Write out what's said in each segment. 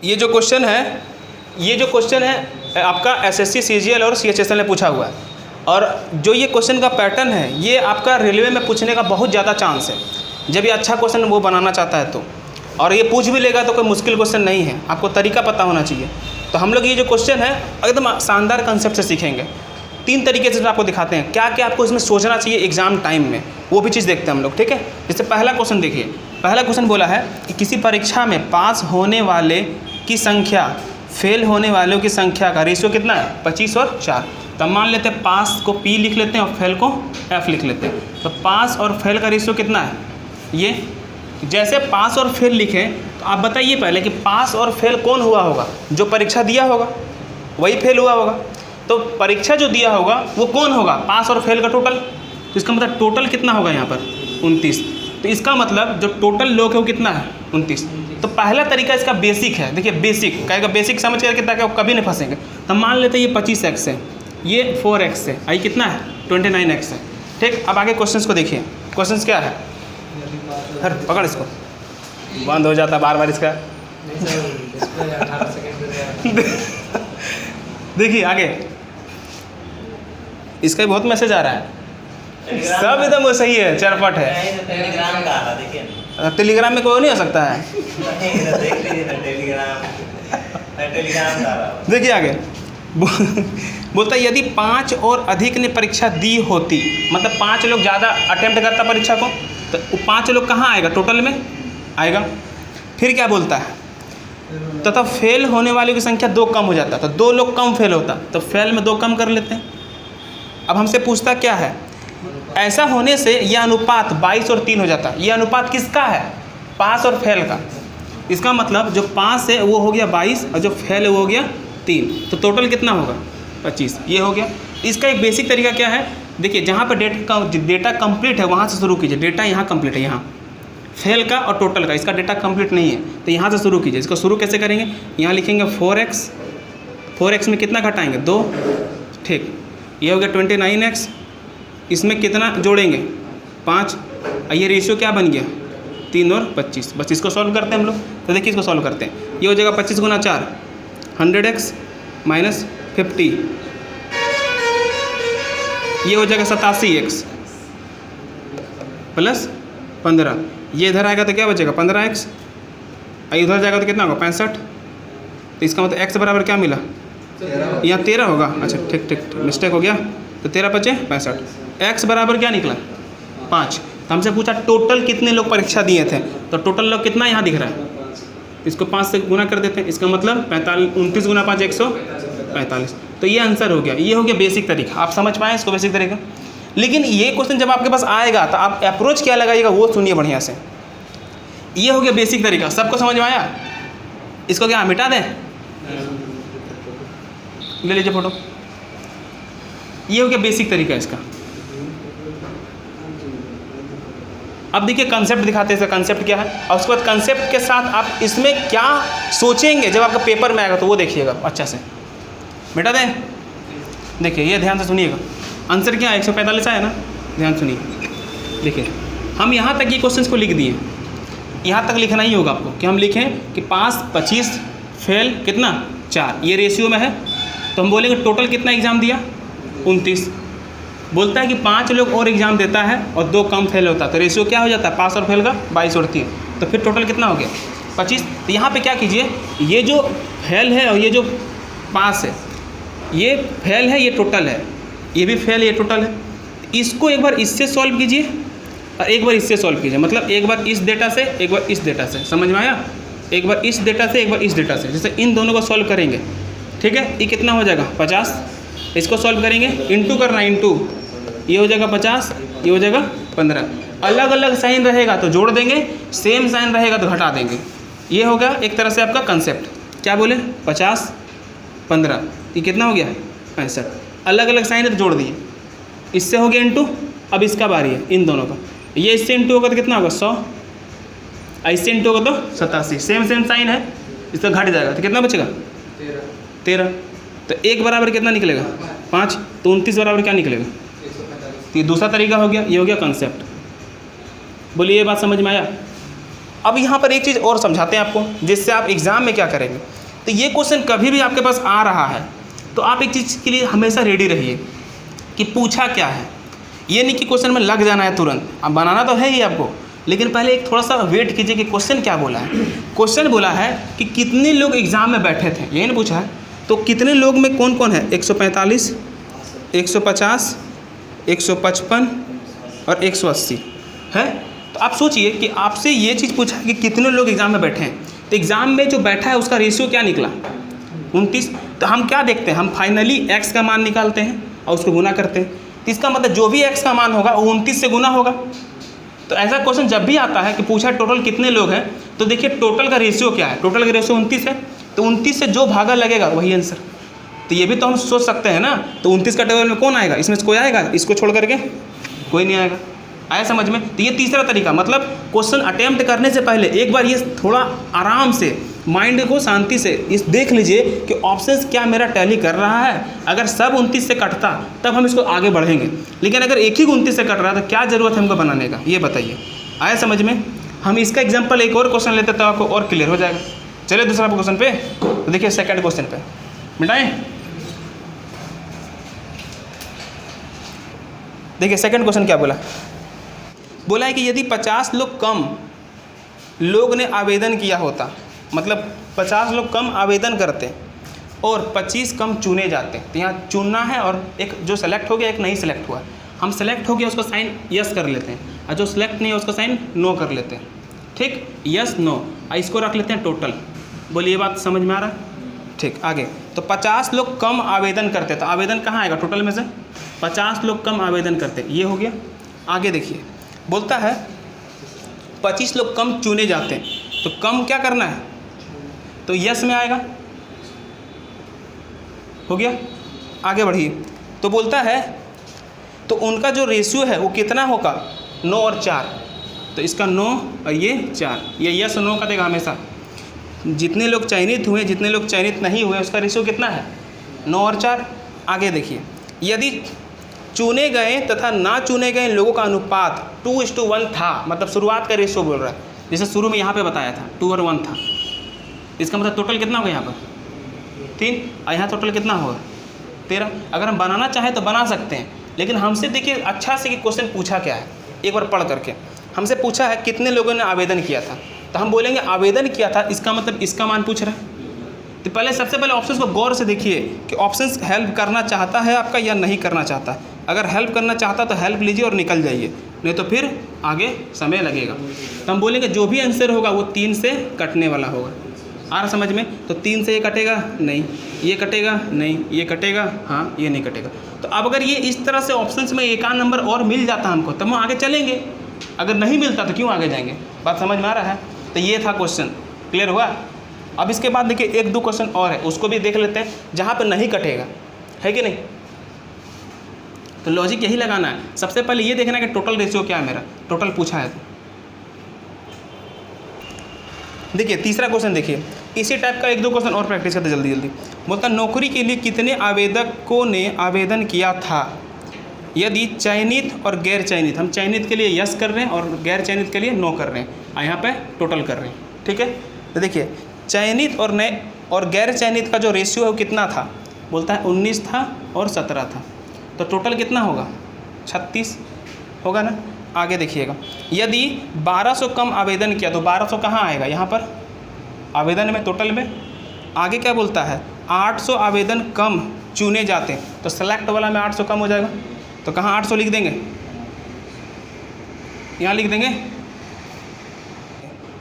ये जो क्वेश्चन है आपका एसएससी सीजीएल और सीएचएसएल ने पूछा हुआ है, और जो ये क्वेश्चन का पैटर्न है ये आपका रेलवे में पूछने का बहुत ज़्यादा चांस है, जब ये अच्छा क्वेश्चन वो बनाना चाहता है तो। और ये पूछ भी लेगा तो कोई मुश्किल क्वेश्चन नहीं है, आपको तरीका पता होना चाहिए। तो हम लोग ये जो क्वेश्चन है एकदम शानदार कंसेप्ट से सीखेंगे। 3 तरीके से आपको दिखाते हैं क्या क्या आपको इसमें सोचना चाहिए एग्जाम टाइम में, वो भी चीज़ देखते हैं हम लोग, ठीक है। जैसे पहला क्वेश्चन देखिए, पहला क्वेश्चन बोला है कि किसी परीक्षा में पास होने वाले की संख्या फेल होने वालों की संख्या का रेशियो कितना है, 25 और 4। तब मान लेते हैं पास को P लिख लेते हैं और फेल को F लिख लेते हैं। तो पास और फेल का रेशियो कितना है, ये जैसे पास और फेल लिखें तो आप बताइए पहले कि पास और फेल कौन हुआ होगा, जो परीक्षा दिया होगा वही फेल हुआ होगा। तो परीक्षा जो दिया होगा वो कौन होगा, पास और फेल का टोटल। तो इसका मतलब टोटल कितना होगा यहाँ पर 29। तो इसका मतलब जो टोटल लोग है वो कितना है 29। तो पहला तरीका इसका बेसिक है, देखिए बेसिक कहेगा, बेसिक समझ करके ताकि आप कभी नहीं फंसेंगे। तो मान लेते हैं ये 25x है, ये 4x है, आई कितना है 29x है, ठीक। अब आगे क्वेश्चंस को देखिए, क्वेश्चंस क्या है, हर पकड़ इसको, बंद हो जाता बार बार इसका। देखिए आगे इसका भी बहुत मैसेज आ रहा है, सब एकदम सही है, चरपट है। टेलीग्राम में कोई नहीं हो सकता है। देखिए आगे बोलता है यदि 5 और अधिक ने परीक्षा दी होती, मतलब 5 लोग ज़्यादा अटेम्प्ट करता परीक्षा को, तो 5 लोग कहाँ आएगा टोटल में आएगा। फिर क्या बोलता है, तथा फेल होने वालों की संख्या 2 कम हो जाता, तो 2 लोग कम फेल होता, तो फेल में 2 कम कर लेते हैं। अब हमसे पूछता क्या है, ऐसा होने से यह अनुपात 22 और 3 हो जाता। ये अनुपात किसका है, पास और फेल का। इसका मतलब जो पास है वो हो गया 22 और जो फेल है वो हो गया 3, तो टोटल कितना होगा 25, ये हो गया। इसका एक बेसिक तरीका क्या है, देखिए जहाँ पर डेटा कंप्लीट है वहाँ से शुरू कीजिए। डेटा यहाँ कंप्लीट है, यहाँ फेल का और टोटल का, इसका डेटा कंप्लीट नहीं है तो यहाँ से शुरू कीजिए। इसको शुरू कैसे करेंगे, यहाँ लिखेंगे 4x में कितना घटाएंगे 2, ठीक। ये हो गया 29x, इसमें कितना जोड़ेंगे 5, ये रेशियो क्या बन गया 3 और 25। बस इसको सॉल्व करते हैं हम लोग। तो देखिए इसको सॉल्व करते हैं, ये हो जाएगा 25 गुना 4 100x माइनस 50, ये हो जाएगा 87x प्लस 15। ये इधर आएगा तो क्या बचेगा 15x, इधर जाएगा तो कितना होगा 65। तो इसका मतलब x बराबर क्या मिला, यहाँ 13 होगा। अच्छा ठीक मिस्टेक हो गया, तो 13 बचे 65। x बराबर क्या निकला 5। तो हमसे पूछा टोटल कितने लोग परीक्षा दिए थे, तो टोटल लोग कितना यहाँ दिख रहा है, इसको 5 से गुना कर देते हैं। इसका मतलब 29 गुना 5 145। तो ये आंसर हो गया। ये हो गया बेसिक तरीका, आप समझ पाएँ इसको बेसिक तरीका। लेकिन ये क्वेश्चन जब आपके पास आएगा तो आप अप्रोच क्या लगाइएगा वो सुनिए बढ़िया से। ये हो गया बेसिक तरीका, सबको समझ में आया। इसको क्या मिटा दें, ले लीजिए फोटो। ये हो गया बेसिक तरीका इसका। अब देखिए कंसेप्ट दिखाते हैं, कंसेप्ट क्या है, और उसके बाद कंसेप्ट के साथ आप इसमें क्या सोचेंगे जब आपका पेपर में आएगा तो वो देखिएगा अच्छा से। मिटा दें, देखिए ये ध्यान से सुनिएगा। आंसर क्या है 145 आया ना, ध्यान सुनिए। देखिए हम यहाँ तक ये क्वेश्चंस को लिख दिए, यहाँ तक लिखना ही होगा आपको कि हम लिखें कि पास 25 फेल कितना 4, ये रेशियो में है। तो हम बोलेंगे टोटल कितना एग्ज़ाम दिया 29। बोलता है कि 5 लोग और एग्ज़ाम देता है और 2 कम फेल होता है, तो रेशियो क्या हो जाता है पास और फेल का 22 और 3। तो फिर टोटल कितना हो गया 25। तो यहाँ पे क्या कीजिए, ये जो फेल है और ये जो पास है, ये फेल है ये टोटल है, ये भी फेल ये टोटल है। इसको एक बार इससे सॉल्व कीजिए और एक बार इससे सॉल्व कीजिए, मतलब एक बार इस डेटा से एक बार इस डेटा से, समझ में आया। एक बार इस डेटा से एक बार इस डेटा से, जैसे इन दोनों को सॉल्व करेंगे, ठीक है। ये कितना हो जाएगा 50, इसको सॉल्व करेंगे इंटू करना, इंटू ये हो जाएगा 50, ये हो जाएगा 15। अलग अलग साइन रहेगा तो जोड़ देंगे, सेम साइन रहेगा तो घटा देंगे। ये होगा एक तरह से आपका कंसेप्ट। क्या बोले 50 15, ये कितना हो गया 65। अलग अलग साइन है तो जोड़ दिए, इससे हो गया इंटू। अब इसका बारी है इन दोनों का, ये इससे इंटू होगा तो कितना होगा 100, इससे इंटू होगा तो 87। सेम साइन है, इसका घट जाएगा तो कितना बचेगा 13। तो 1 बराबर कितना निकलेगा 5, तो 29 बराबर क्या निकलेगा। तो ये दूसरा तरीका हो गया, ये हो गया कंसेप्ट। बोलिए ये बात समझ में आया। अब यहाँ पर एक चीज़ और समझाते हैं आपको, जिससे आप एग्ज़ाम में क्या करेंगे। तो ये क्वेश्चन कभी भी आपके पास आ रहा है तो आप एक चीज़ के लिए हमेशा रेडी रहिए कि पूछा क्या है। ये नहीं कि क्वेश्चन में लग जाना है तुरंत, अब बनाना तो है ही आपको, लेकिन पहले एक थोड़ा सा वेट कीजिए कि क्वेश्चन क्या बोला है। क्वेश्चन बोला है कि कितने लोग एग्ज़ाम में बैठे थे, यही नहीं पूछा है। तो कितने लोग में कौन कौन है, 145, 150, 155 और 180 है। तो आप सोचिए कि आपसे ये चीज़ पूछा है कि कितने लोग एग्ज़ाम में बैठे हैं, तो एग्ज़ाम में जो बैठा है उसका रेशियो क्या निकला, 29। तो हम क्या देखते हैं, हम फाइनली x का मान निकालते हैं और उसको गुना करते हैं। तो इसका मतलब जो भी x का मान होगा वो 29 से गुना होगा। तो ऐसा क्वेश्चन जब भी आता है कि पूछा टोटल कितने लोग हैं, तो देखिए टोटल का रेशियो क्या है, टोटल का रेशियो 29 है, तो 29 से जो भागा लगेगा वही आंसर। तो ये भी तो हम सोच सकते हैं ना। तो 29 का टेबल में कौन आएगा, इसमें से कोई आएगा, इसको छोड़ करके कोई नहीं आएगा। आया समझ में। तो ये तीसरा तरीका, मतलब क्वेश्चन अटेम्प्ट करने से पहले एक बार ये थोड़ा आराम से माइंड को शांति से इस देख लीजिए कि ऑप्शंस क्या मेरा टैली कर रहा है। अगर सब 29 से कटता तब हम इसको आगे बढ़ेंगे, लेकिन अगर एक ही 29 से कट रहा है तो क्या ज़रूरत है हमको बनाने का, ये बताइए। आया समझ में। हम इसका एग्जाम्पल एक और क्वेश्चन लेते तो आपको और क्लियर हो जाएगा। चलिए दूसरा क्वेश्चन पे, तो देखिए सेकंड क्वेश्चन पे मिटाएं। देखिए सेकंड क्वेश्चन क्या बोला, बोला है कि यदि 50 लोग कम लोग ने आवेदन किया होता, मतलब 50 लोग कम आवेदन करते और 25 कम चुने जाते। तो यहाँ चुनना है और एक जो सेलेक्ट हो गया एक नहीं सेलेक्ट हुआ। हम सेलेक्ट हो गया उसका साइन यस कर लेते हैं, और जो सेलेक्ट नहीं है उसका साइन नो कर लेते हैं। ठीक, यस नो, इसको रख लेते हैं टोटल। बोलिए ये बात समझ में आ रहा है। ठीक, आगे। तो 50 लोग कम आवेदन करते, तो आवेदन कहाँ आएगा टोटल में से, 50 लोग कम आवेदन करते, ये हो गया। आगे देखिए बोलता है 25 लोग कम चुने जाते हैं, तो कम क्या करना है, तो यस में आएगा, हो गया। आगे बढ़िए। तो बोलता है तो उनका जो रेशियो है वो कितना होगा, 9 और 4। तो इसका 9 और ये 4, ये यस 9 का देगा हमेशा। जितने लोग चयनित हुए जितने लोग चयनित नहीं हुए उसका रेशियो कितना है, 9 और 4। आगे देखिए, यदि चुने गए तथा ना चुने गए लोगों का अनुपात 2:1 था, मतलब शुरुआत का रेशियो बोल रहा है, जैसे शुरू में यहाँ पे बताया था 2 और 1 था। इसका मतलब टोटल कितना होगा यहाँ पर 3, और यहाँ टोटल कितना होगा 13। अगर हम बनाना चाहें तो बना सकते हैं, लेकिन हमसे देखिए अच्छा से कि क्वेश्चन पूछा क्या है, एक बार पढ़ करके। हमसे पूछा है कितने लोगों ने आवेदन किया था, तो हम बोलेंगे आवेदन किया था, इसका मतलब इसका मान पूछ रहा है। तो पहले सबसे पहले ऑप्शंस को गौर से देखिए कि ऑप्शंस हेल्प करना चाहता है आपका या नहीं करना चाहता। अगर हेल्प करना चाहता तो हेल्प लीजिए और निकल जाइए, नहीं तो फिर आगे समय लगेगा। तो हम बोलेंगे जो भी आंसर होगा वो 3 से कटने वाला होगा। आ रहा समझ में। तो 3 से ये कटेगा नहीं, ये कटेगा नहीं, ये कटेगा हाँ, ये नहीं कटेगा। तो अब अगर ये इस तरह से ऑप्शंस में एक आध नंबर और मिल जाता हमको तब हम आगे चलेंगे, अगर नहीं मिलता तो क्यों आगे जाएंगे। बात समझ में आ रहा है। तो ये था क्वेश्चन, क्लियर हुआ। अब इसके बाद देखिए 1-2 क्वेश्चन और है, उसको भी देख लेते हैं जहाँ पर नहीं कटेगा, है कि नहीं। तो लॉजिक यही लगाना है। सबसे पहले ये देखना है कि टोटल रेशियो क्या है मेरा, टोटल पूछा है तो। देखिए तीसरा क्वेश्चन, देखिए इसी टाइप का 1-2 क्वेश्चन और प्रैक्टिस करते जल्दी जल्दी। बोलता नौकरी के लिए कितने आवेदकों ने आवेदन किया था यदि चयनित और गैर चयनित, हम चयनित के लिए यस कर रहे हैं और गैर चयनित के लिए नो कर रहे हैं, और यहाँ पे टोटल कर रहे हैं। ठीक है। तो देखिए चयनित और नए और गैर चयनित का जो रेशियो है वो कितना था, बोलता है 19 था और 17 था। तो टोटल कितना होगा 36 होगा ना। आगे देखिएगा, यदि 1200 कम आवेदन किया तो 1200 कहाँ आएगा, यहाँ पर आवेदन में टोटल में। आगे क्या बोलता है 800 आवेदन कम चुने जाते हैं, तो सेलेक्ट वाला में 800 कम हो जाएगा, तो कहाँ 800 लिख देंगे, यहाँ लिख देंगे।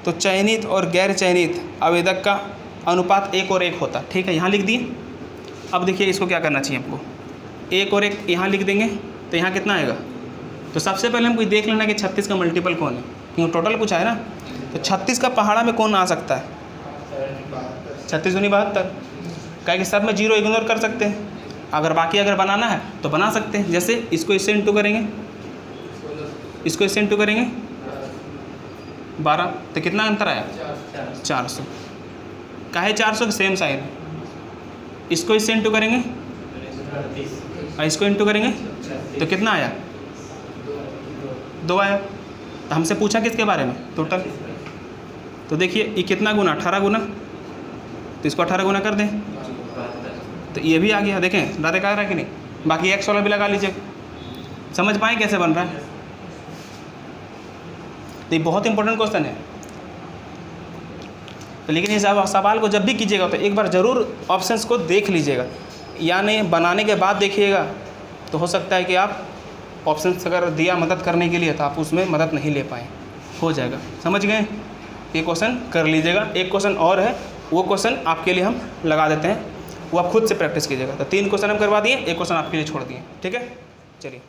तो चयनित और गैर चयनित आवेदक का अनुपात 1 और 1 होता। ठीक है, यहाँ लिख दिए। अब देखिए इसको क्या करना चाहिए आपको, 1 और 1 यहाँ लिख देंगे, तो यहाँ कितना आएगा। तो सबसे पहले हमको देख लेना कि 36 का मल्टीपल कौन है, क्योंकि टोटल पूछा है ना। तो 36 का पहाड़ा में कौन आ सकता है, 36 दूनी 72। क्या कि सब में 0 इग्नोर कर सकते हैं, अगर बाकी अगर बनाना है तो बना सकते हैं। जैसे इसको इससे इंटू करेंगे, इसको इससे इंटू करेंगे 12, तो कितना अंतर आया 400। काहे 400 सेम साइन, इसको इससे इंटू करेंगे और इसको इंटू करेंगे तो कितना आया 2 आया। तो हमसे पूछा किसके बारे में, टोटल। तो देखिए ये कितना गुना, 18 गुना, तो इसको 18 गुना कर दें तो ये भी आ गया। देखें डायरेक्ट आ रहा है कि नहीं। बाकी एक्स वाला भी लगा लीजिए, समझ पाए कैसे बन रहा है। तो ये बहुत इंपॉर्टेंट क्वेश्चन है। तो लेकिन इस सवाल को जब भी कीजिएगा तो एक बार ज़रूर ऑप्शंस को देख लीजिएगा, यानी बनाने के बाद देखिएगा तो हो सकता है कि आप ऑप्शंस अगर दिया मदद करने के लिए तो आप उसमें मदद नहीं ले पाए, हो जाएगा। समझ गए। ये क्वेश्चन कर लीजिएगा। एक क्वेश्चन और है, वो क्वेश्चन आपके लिए हम लगा देते हैं, वो आप खुद से प्रैक्टिस कीजिएगा। तो 3 क्वेश्चन हम करवा दिए, एक क्वेश्चन आपके लिए छोड़ दिए। ठीक है, चलिए।